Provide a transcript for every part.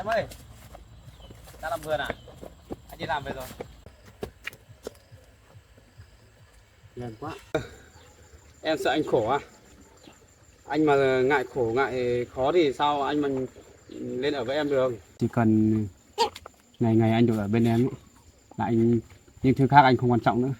em ơi, ta làm vườn à? Anh đi làm về rồi. Gần quá. Em sợ anh khổ à? Anh mà ngại khổ ngại khó thì sao anh mà lên ở với em được? Chỉ cần ngày ngày anh được ở bên em ấy, là anh những thứ khác anh không quan trọng nữa.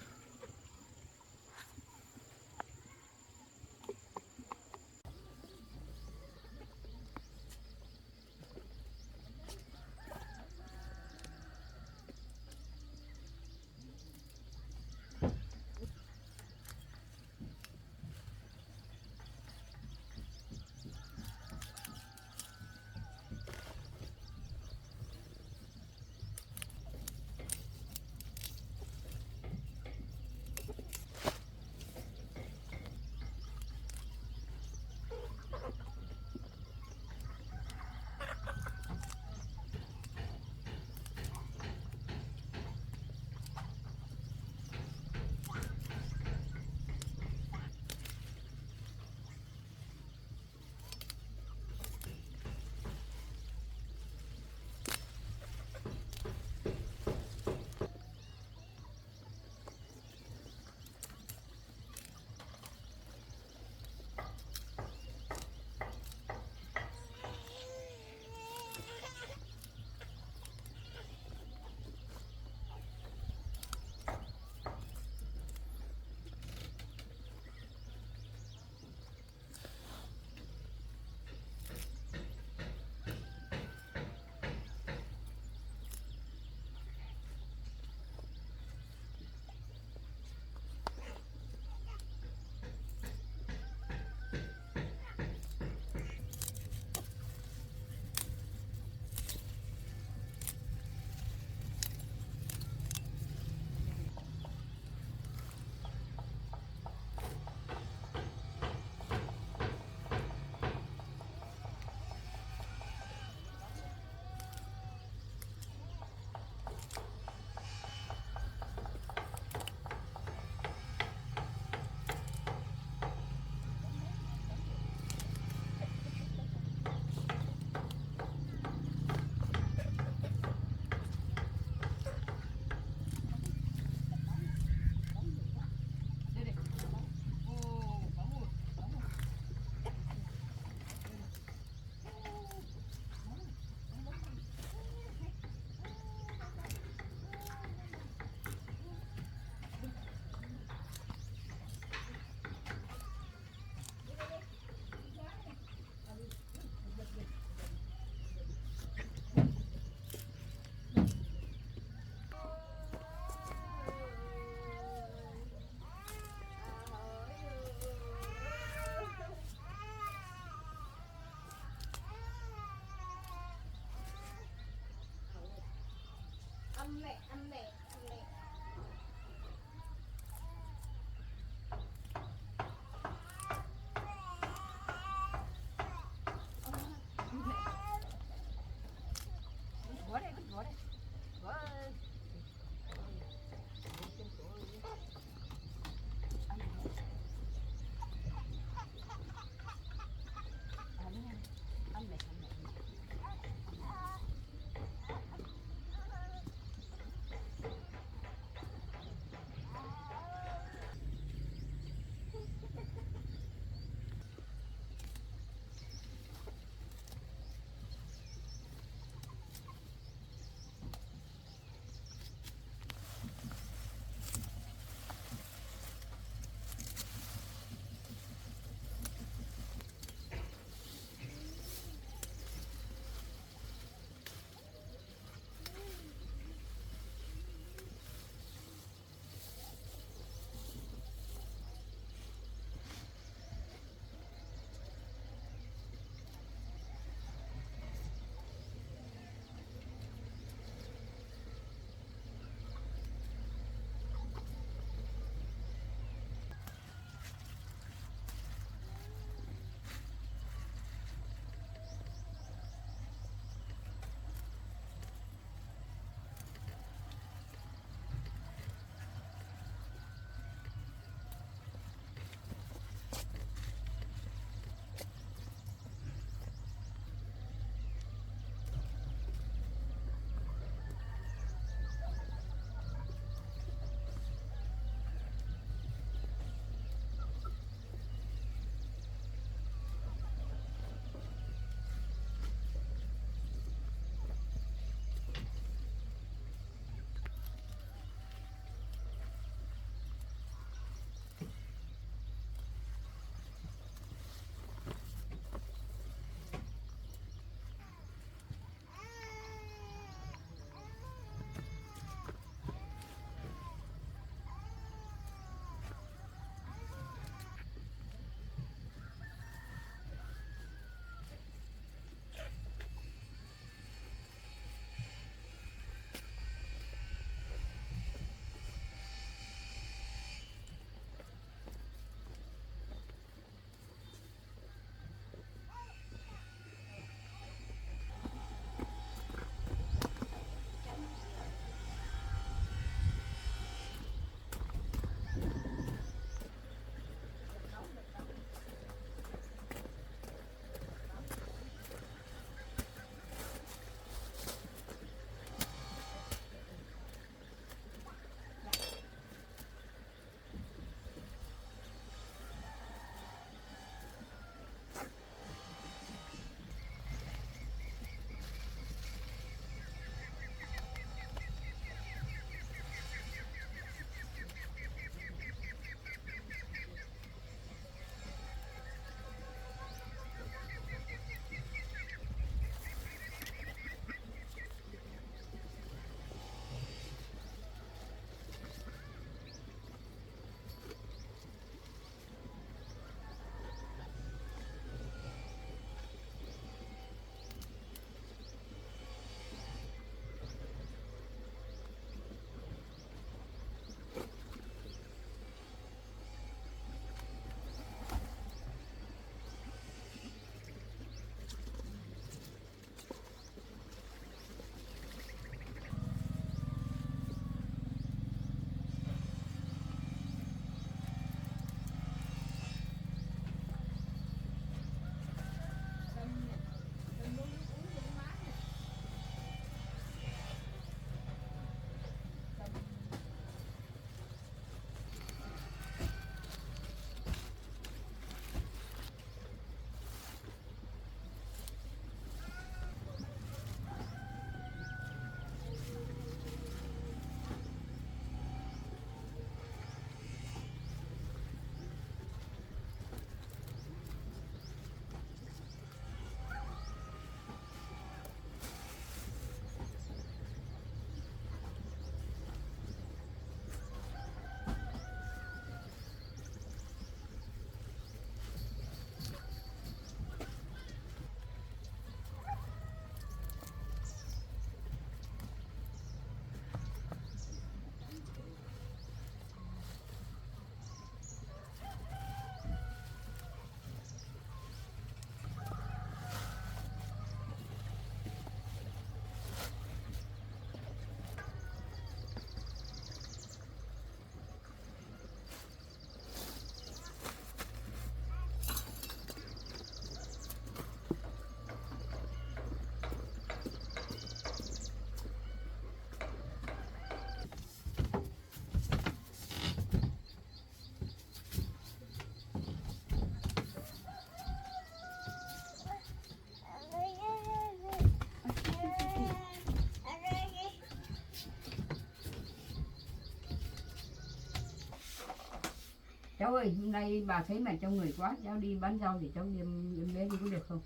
Cháu ơi, hôm nay bà thấy mẹ trong người quá, cháu đi bán rau thì cháu đem bé đi có được không?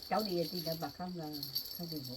Cháu đi thì bà không là không được ngủ.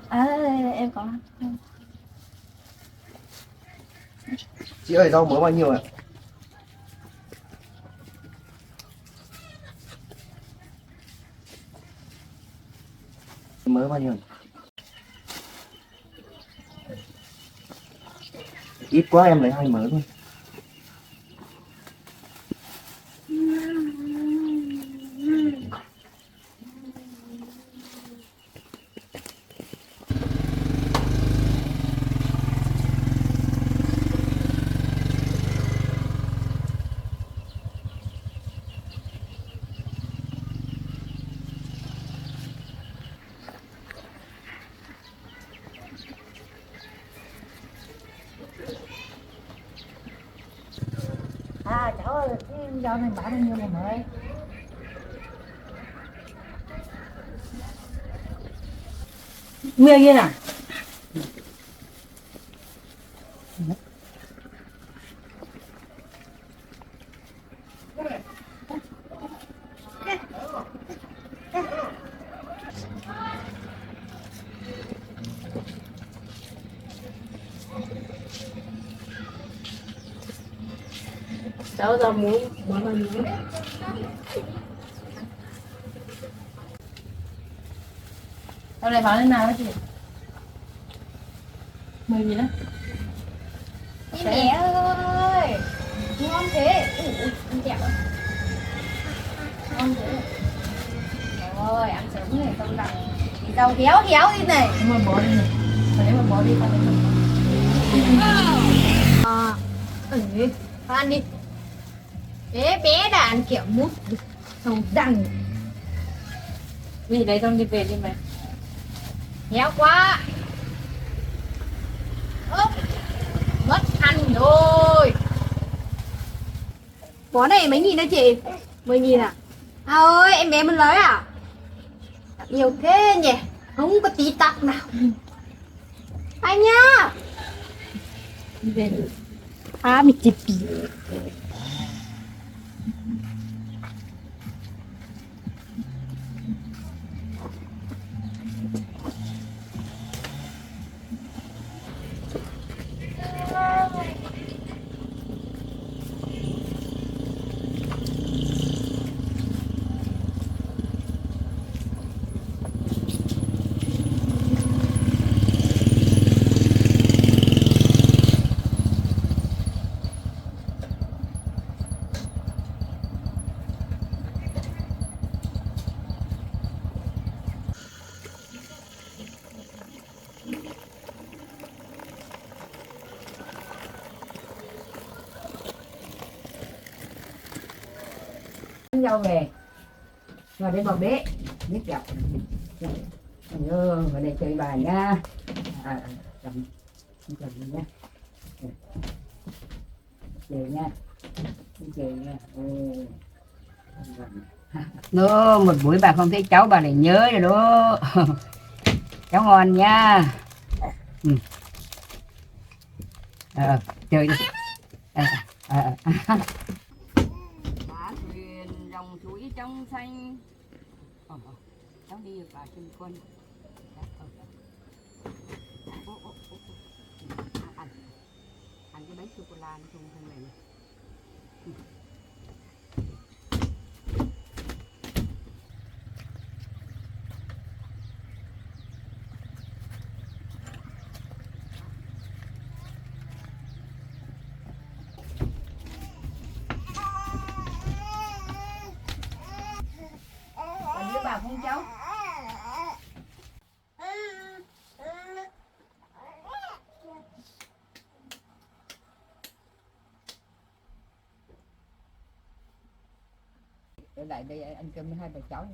À, em có. Chị ơi, rau mỡ bao nhiêu ạ? Mỡ bao nhiêu? Ít quá em lấy 2 mỡ thôi. cháu ơi, cái rau này bán bao nhiêu này mới? Nguyên nhiên à? Cháu rau muống bán bao nhiêu? Rau này bán lên nào hả chị? 10 nghìn á? Em mẹ ơi, ngon thế. Ui, ăn kẹo. Ngon thế. Kẹo ơi, ăn sớm này không đặt. Thì rau khéo khéo đi này. Nếu mà bỏ đi này. Còn nếu mà bỏ đi con Ăn đi. Bé bé đã ăn kẹo mút. Không đằng. Vì đấy xong đi về đi mày. Khéo quá. Ốp. Mất ăn rồi. Bó này mấy nghìn đó chị? 10 nghìn à? À ơi, em bé mình lấy à? Nhiều thế nhỉ? Không có tí tắc nào. Anh nhá. Đi về. À, bị chịp. Rau về rồi để vào bếp kẹo vào đây chơi bài nha. Chồng nha, chơi nha, chơi nha. Nó một buổi bà không thấy cháu bà lại nhớ rồi đó. Cháu ngon nha. Chơi đi. Đá thuyền dòng suối trong xanh. Cháu đi được bà chân quân. Ăn cái bánh sô cô la trong thân này. Đứa bà không cháu. Ở lại đây ăn cơm với hai bà cháu.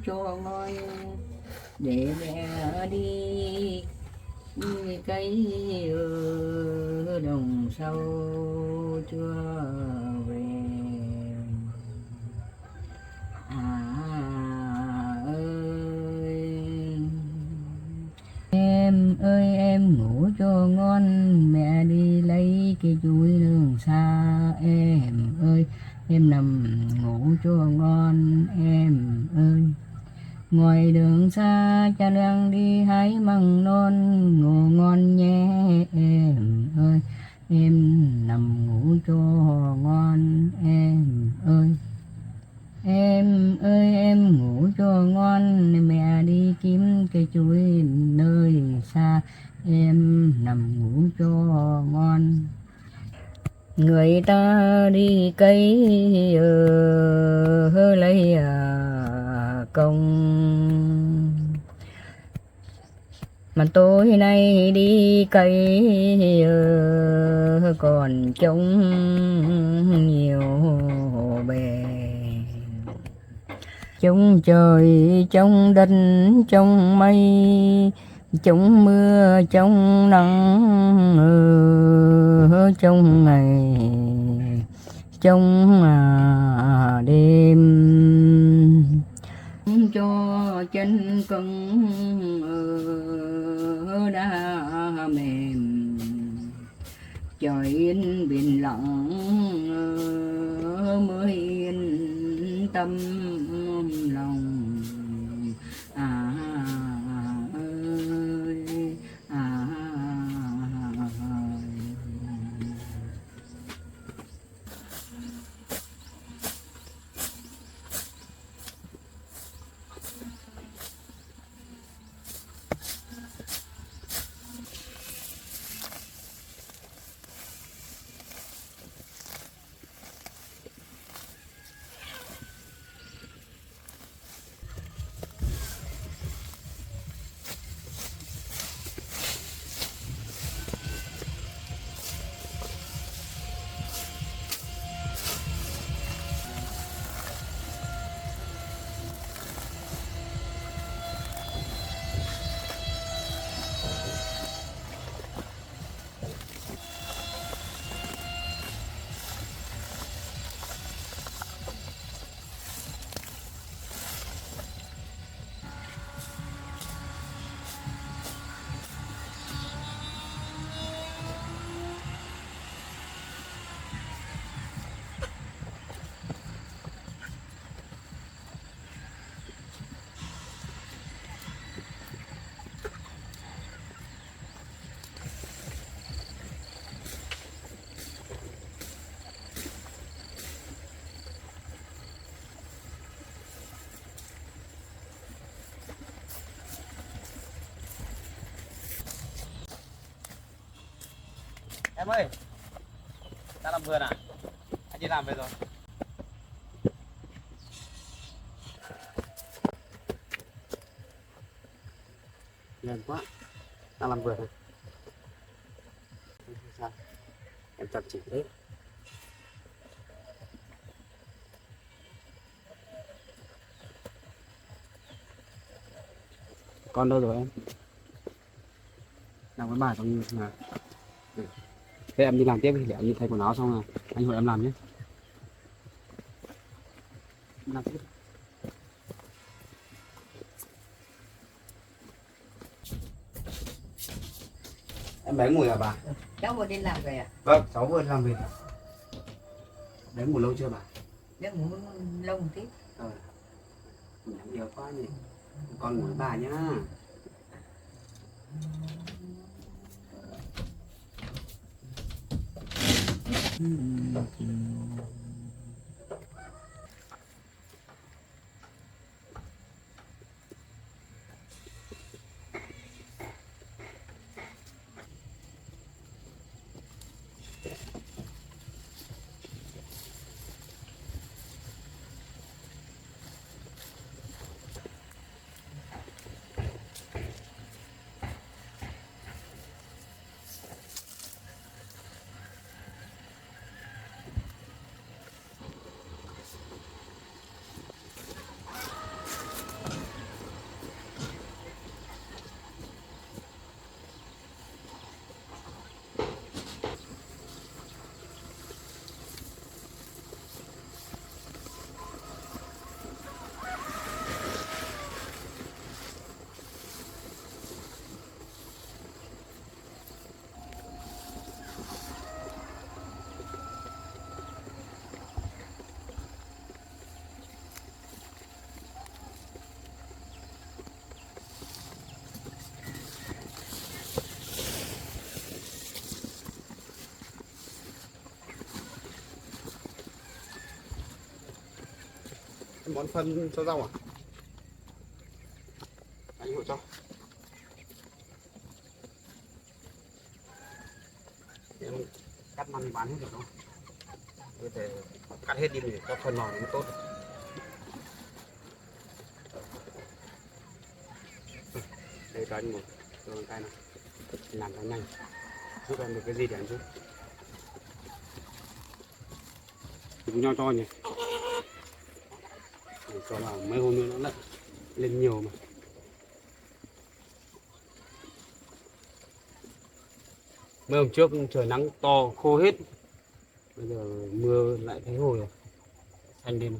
cho ngon để mẹ đi cây ở đồng sâu chưa về. Em ơi em ngủ cho ngon, mẹ đi lấy cái chuối đường xa. Em ơi em nằm ngủ cho ngon, em ơi. Ngoài đường xa cha đang đi hái măng non, ngủ ngon nhé em ơi. Em nằm ngủ cho ngon em ơi. Em ơi em ngủ cho ngon, mẹ đi kiếm cây chuối nơi xa. Em nằm ngủ cho ngon. Người ta đi cấy lấy công, mà tối nay đi cấy còn trống nhiều bề. Trông trời trông đất trông mây, trông mưa trông nắng, trông ngày trông đêm. Cho chân cứng đã mềm, trời yên biển lặng mới yên tâm lòng. Ơi Em ơi, ta làm vườn à? Anh đi làm về rồi. Nhanh quá, đang làm vườn này. Sao? Em chăm chỉ đấy. Con đâu rồi em? Đang với bà trong nhà. Thế em đi làm tiếp thì để em đi thay quần áo xong rồi anh hội em làm nhé. Em làm tiếp. Em bé ngủ à bà? cháu vừa đi làm về à? Vâng, cháu vừa làm về. Bé ngủ lâu chưa bà? Bé ngủ lâu một tí. Nhắm nhiều quá nhỉ. Con ngủ với bà nhá. bón phân cho rau à? Anh hộ cho. Em cắt măng bán hết được không? Có thể cắt hết đi để cho phân màu nó tốt. Đây cho anh một cái này làm cho nhanh, giúp em được cái gì để anh giúp. Cùng nhau cho nhỉ, để cho vào mấy hôm nữa nó lại lên nhiều mà. Mấy hôm trước trời nắng to khô hết, bây giờ mưa lại thấy hồi rồi, xanh lên.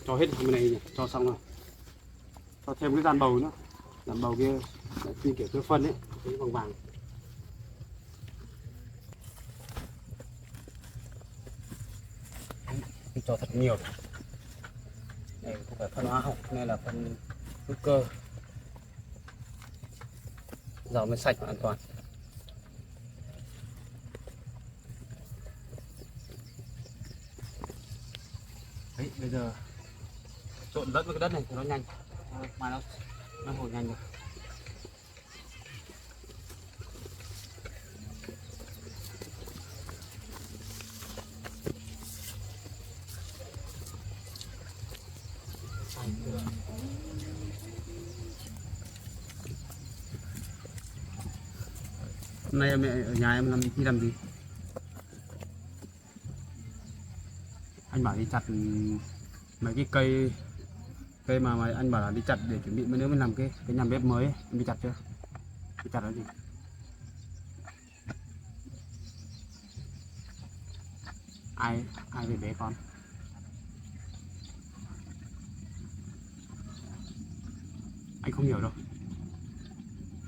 Cho hết cái này nhỉ, cho xong rồi. Cho thêm cái dàn bầu nữa. Dàn bầu kia như kiểu cái phân ấy, cái vàng vàng. Cho thật nhiều. Đây không phải phân hóa học, này là phân hữu cơ. Rau mới sạch và an toàn. Đấy, bây giờ trộn đất với cái đất này thì nó nhanh, mà nó hồi nhanh được. Hôm nay em ở nhà em đi làm gì? Anh bảo đi chặt mấy cái cây mà anh bảo là đi chặt để chuẩn bị mấy nữa mình làm cái nhà bếp mới ấy. Em đi chặt chưa? Đi chặt là gì? Ai về bế con? Anh không hiểu đâu.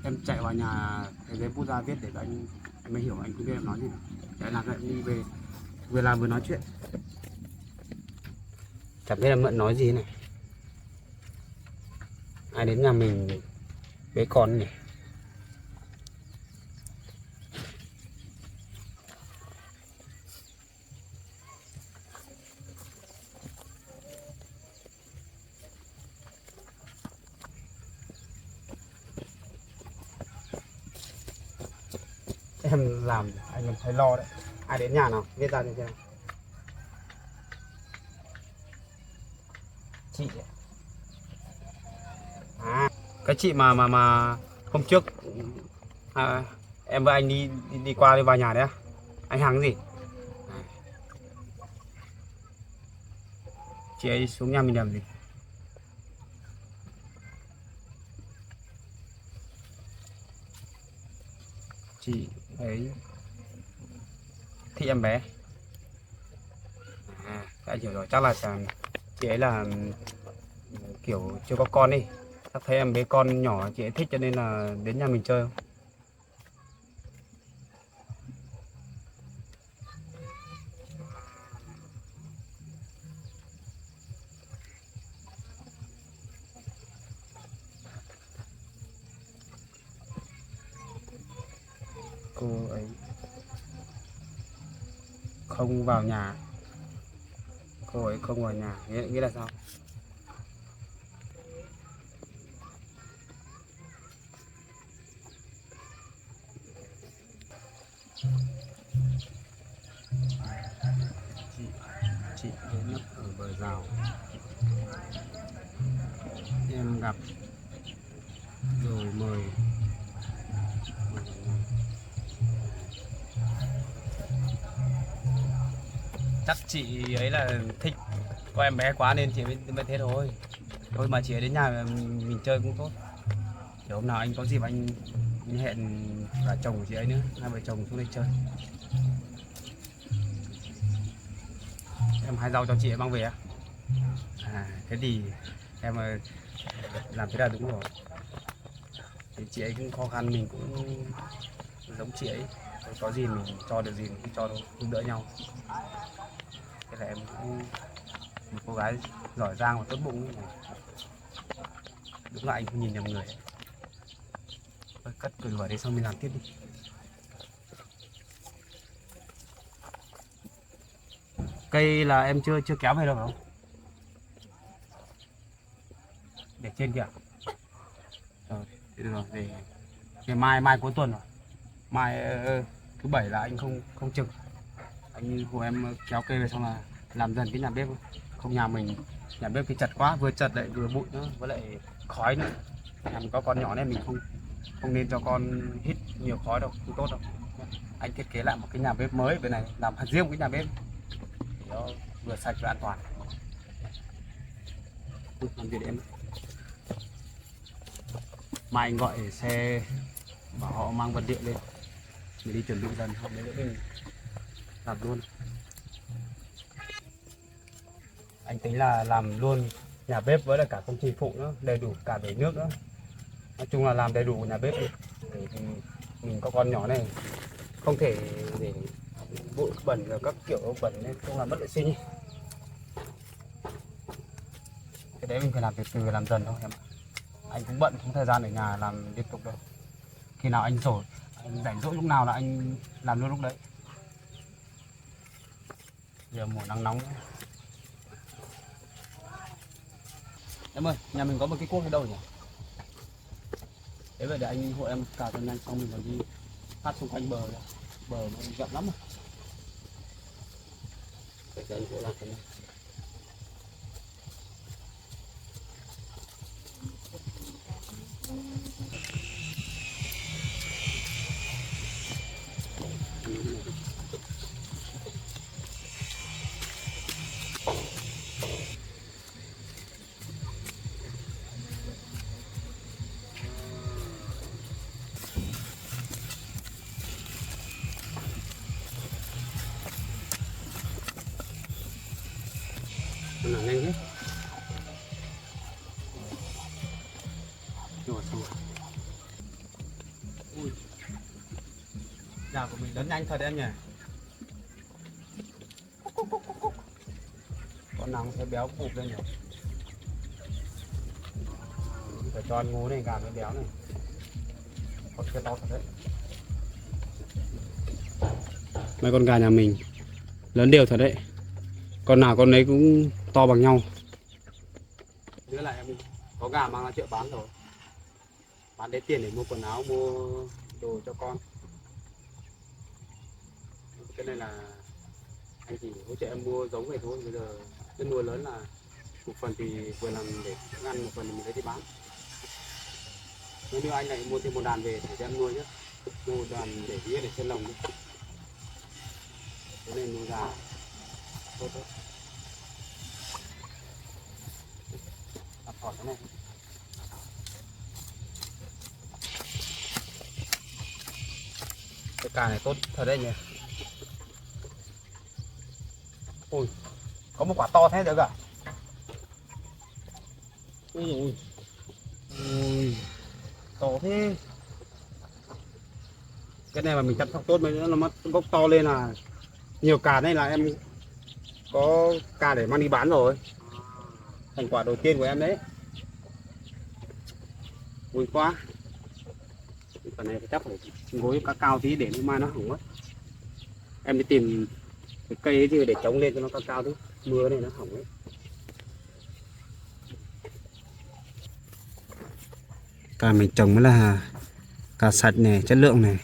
Em chạy vào nhà cái giấy bút ra viết để cho anh mới hiểu, anh không biết em nói gì đâu. Để làm lại đi về làm vừa nói chuyện. Chẳng biết là Mận nói gì này. Ai đến nhà mình bế con nhỉ? Em làm anh thấy lo đấy. Ai đến nhà nào viết ra cho xem. Chị à, cái chị mà hôm trước em với anh đi qua đi vào nhà đấy à? Anh Hằng gì? Chị ấy xuống nhà mình làm gì? Chị ấy thị em bé. Đã hiểu rồi, chắc là chị ấy là kiểu chưa có con đi, chắc thấy em bé con nhỏ chị ấy thích cho nên là đến nhà mình chơi không? Cô ấy không vào nhà. Cô ấy không vào nhà nghĩa là sao? Chị đến nấp ở bờ rào, em gặp rồi mời. Chắc chị ấy là thích có em bé quá nên chị mới thế thôi. Thôi mà chị ấy đến nhà mình chơi cũng tốt. Kiểu hôm nào anh có dịp anh hẹn cả chồng của chị ấy nữa, hai vợ chồng xuống đây chơi. Em hái rau cho chị ấy mang về á? À, thế thì em làm thế là đúng rồi. Thì chị ấy cũng khó khăn, mình cũng giống chị ấy, có gì mình cho được gì mình cũng cho, giúp đỡ nhau. Thế là em cũng một cô gái giỏi giang và tốt bụng ấy. Đúng là anh không nhìn nhầm người ấy. Thôi, cất cửa vào đấy xong mình làm tiếp đi. Cây là em chưa kéo về đâu phải không? Để trên kìa. Rồi, thế được rồi, về mai cuối tuần rồi. Mai thứ bảy là anh không trực. Anh của em kéo cây về xong là làm dần cái nhà bếp, không nhà mình nhà bếp thì chật quá, vừa chật lại vừa bụi nữa, với lại khói nữa. Nhà mình có con nhỏ nên mình không nên cho con hít nhiều khói đâu, không tốt đâu. Anh thiết kế lại một cái nhà bếp mới bên này, làm riêng một cái nhà bếp để nó vừa sạch và an toàn. Làm việc em. Mai anh gọi xe bảo họ mang vật liệu lên để đi chuẩn bị dần, không đấy nữa mình làm luôn. Anh tính là làm luôn nhà bếp với lại cả công trình phụ nữa, đầy đủ cả bể nước nữa. Nói chung là làm đầy đủ nhà bếp đi. Để thì mình có con nhỏ này không thể để bụi bẩn rồi các kiểu bẩn nên không làm mất vệ sinh. Cái đấy mình phải làm từ từ, làm dần thôi em ạ. Anh cũng bận, không thời gian ở nhà làm liên tục đâu. Khi nào anh rảnh rỗi lúc nào là anh làm luôn lúc đấy. Giờ mùa nắng nóng nữa. Em ơi, nhà mình có một cái cuốc ở đâu nhỉ? Thế vậy để anh hộ em cào cho nhanh xong mình còn đi phát xung quanh bờ này. Bờ nó rộng lắm rồi. Để cho anh hộ làm cái này. Làm nhanh hết. Rồi xong rồi. Ui. Nhà của mình lớn nhanh thật đấy em nhỉ. Con nào thấy béo bụp lên nhỉ. Phải cho ăn ngô này gà mới béo này. Con cái to thật đấy. Mấy con gà nhà mình lớn đều thật đấy. Con nào con ấy cũng to bằng nhau. Nữa lại em có gà mang ra chợ bán rồi. Bán lấy tiền để mua quần áo, mua đồ cho con. Cái này là anh chỉ hỗ trợ em mua giống về thôi. Bây giờ cái nuôi lớn là một phần thì vừa làm để ăn, một phần thì mình lấy đi bán. Nếu anh lại mua thêm một đàn về để em nuôi nhé. Mua đàn để biết để trên lồng nhé. Thế nên nuôi gà tốt đấy. Đặt thỏi cái này. Cái cà này tốt thật đấy nhỉ. Ui, có một quả to thế được à? Ui, to thế. Cái này mà mình chăm sóc tốt mới nó mất gốc to lên là nhiều cà này là em có cà để mang đi bán rồi. Thành quả đầu tiên của em đấy. Vui quá. Cái này chắc phải gối cao tí để mai nó hỏng mất. Em đi tìm cái cây ấy chứ để chống lên cho nó cao tí. Mưa này nó hỏng đấy. Cà mình trồng mới là cà sạch này, chất lượng này.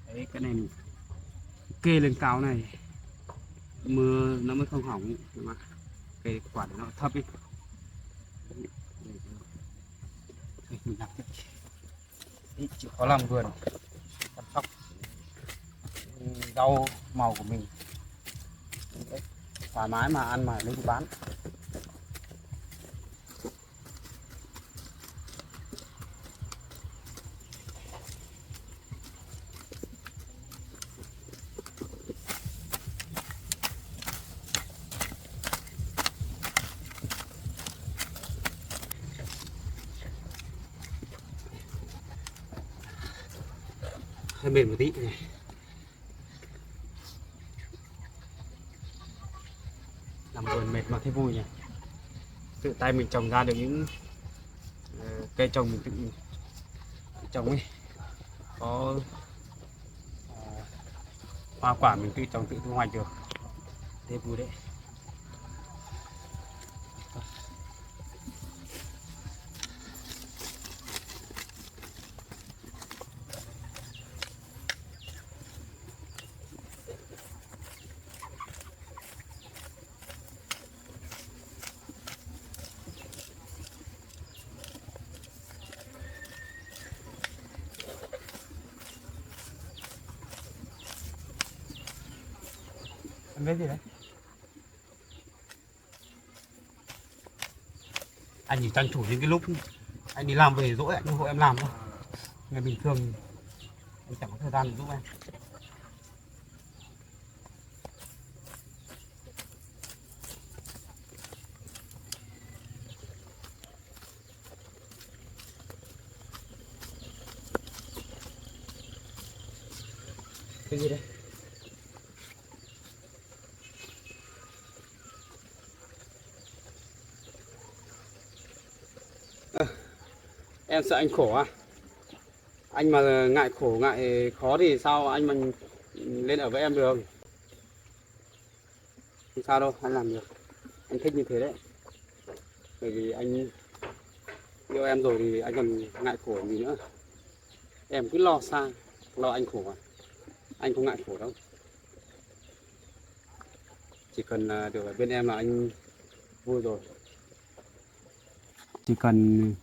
Đấy, cái này mình kê lên cao này mưa nó mới không hỏng, mà cái quả nó thấp đi. Mình làm tiếp, chịu khó làm vườn, chăm sóc rau màu của mình. Đấy, thoải mái mà ăn mà lấy đi bán. hơi mềm một tí này. Làm vườn mệt mà thấy vui nhỉ. Tự tay mình trồng ra được những cây trồng mình tự trồng ấy, có hoa quả mình tự trồng tự thu hoạch được, thấy vui đấy. Em biết gì đấy? Anh chỉ tranh thủ những cái lúc anh đi làm về dỗi anh hộ em làm thôi. Ngày bình thường anh chẳng có thời gian để giúp em. Cái gì đấy? Em sợ anh khổ à? Anh mà ngại khổ ngại khó thì sao anh mình lên ở với em được? Không sao đâu, anh làm được. Anh thích như thế đấy. Bởi vì anh yêu em rồi thì anh còn ngại khổ gì nữa. Em cứ lo xa, lo anh khổ à? Anh không ngại khổ đâu. Chỉ cần được ở bên em là anh vui rồi. Chỉ cần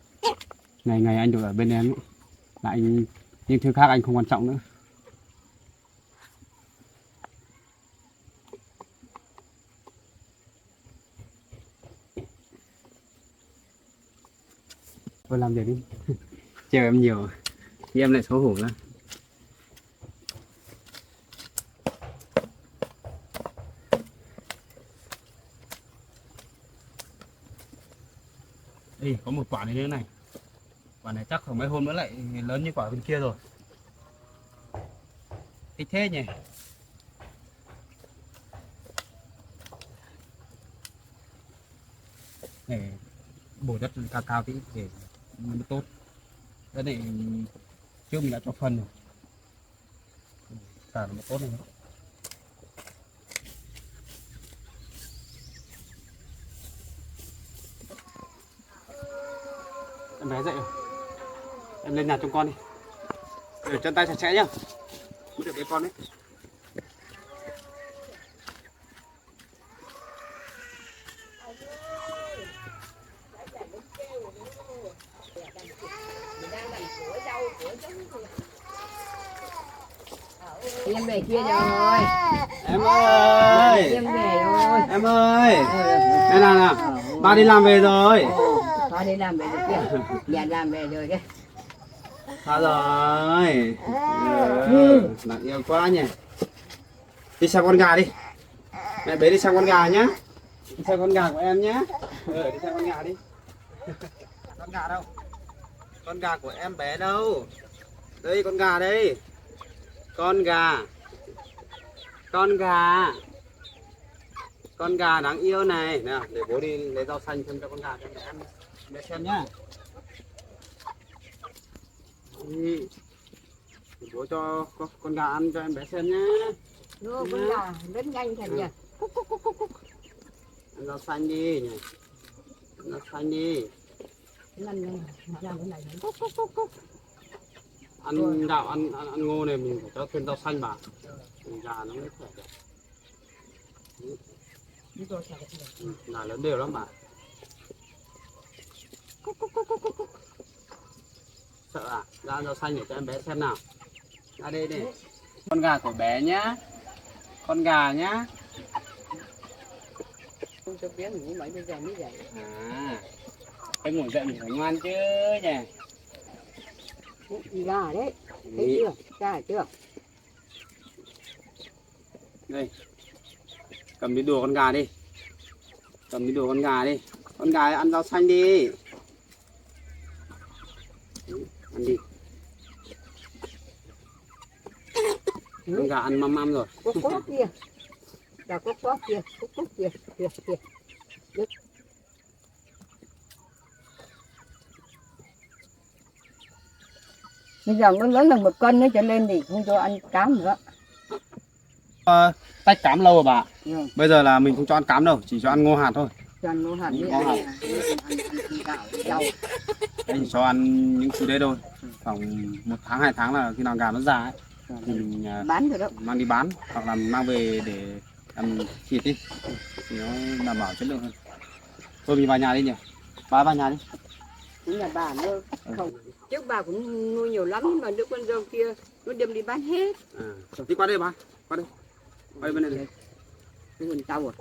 ngày ngày anh được ở bên em ấy, là anh những thứ khác anh không quan trọng nữa. Thôi làm việc đi. Trêu em nhiều thì em lại xấu hổ ra. Đây có một quả này như thế này. Quả này chắc khoảng mấy hôm nữa lại lớn như quả bên kia rồi. Thích thế nhỉ. Để bổ đất cao cao tí để nó tốt. Cái này trước mình đã cho phân rồi. Cả nó tốt này. Em bé dậy rồi. Em lên nhà trông con đi. Để chân tay sạch sẽ nhá. Mới được cái con đấy. Em về kia rồi. Em ơi. Em về rồi. Em ơi. Đây nào. Ba đi làm về rồi. Ba đi làm về rồi kia. Nhà làm về rồi kia. Sao rồi? Nặng yêu quá nhỉ. Đi xem con gà đi. Mẹ bế đi xem con gà nhá. Đi xem con gà của em nhá. Đi xem con gà đi. Con gà đâu? Con gà của em bé đâu? Đây con gà đây. Con gà. Con gà. Con gà đáng yêu này. Nào, để bố đi lấy rau xanh thêm cho con gà cho em bé xem nhá. Đi. Bố cho con gà ăn cho em bé xem nhá. Đưa con gà rất nhanh thật nhỉ. Ăn rau xanh đi nhỉ. Ăn rau xanh đi. Làm cái này. Ăn gạo ăn ngô này mình phải cho thêm rau xanh vào. Gà nó mới khỏe được. Gà lớn đều lắm bà. Sợ à? Ra rau xanh để cho em bé xem nào. Ra đây đi. Con gà của bé nhá. Con gà nhá. Không cho bé ngủ mấy bây giờ mới dậy. À. Cái ngủ dậy mình phải ngoan chứ nhỉ. Gà đấy. Thấy chưa? Gà chưa? Đây. Cầm đi đùa con gà đi. Cầm đi đùa con gà đi. Con gà ăn rau xanh đi. Ăn đi. Con gà ăn măm măm rồi. có kia là có kia kia bây giờ nó lớn hơn 1 cân nó trở lên thì không cho ăn cám nữa. Tách cám lâu rồi bà. Ừ. Bây giờ là mình không cho ăn cám đâu, chỉ cho ăn ngô hạt thôi. Cho ăn ngô hạt với Ngô hạt. ăn gạo rau. Đây chỉ cho ăn những thứ đấy thôi. Khoảng 1 tháng 2 tháng là khi nào gà nó già ấy thì mình Bán rồi đó. mang đi bán hoặc là mang về để làm thịt đi thì nó đảm bảo chất lượng hơn. Thôi mình vào nhà đi nhỉ. Bà vào nhà đi. Cũng là bà nữa không. Trước bà cũng nuôi nhiều lắm nhưng mà đứa con dâu kia nó đem đi bán hết. Đi qua đây bà. Qua đây. Qua đây bên này này. Cái vườn rau rồi.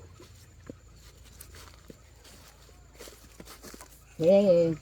Thế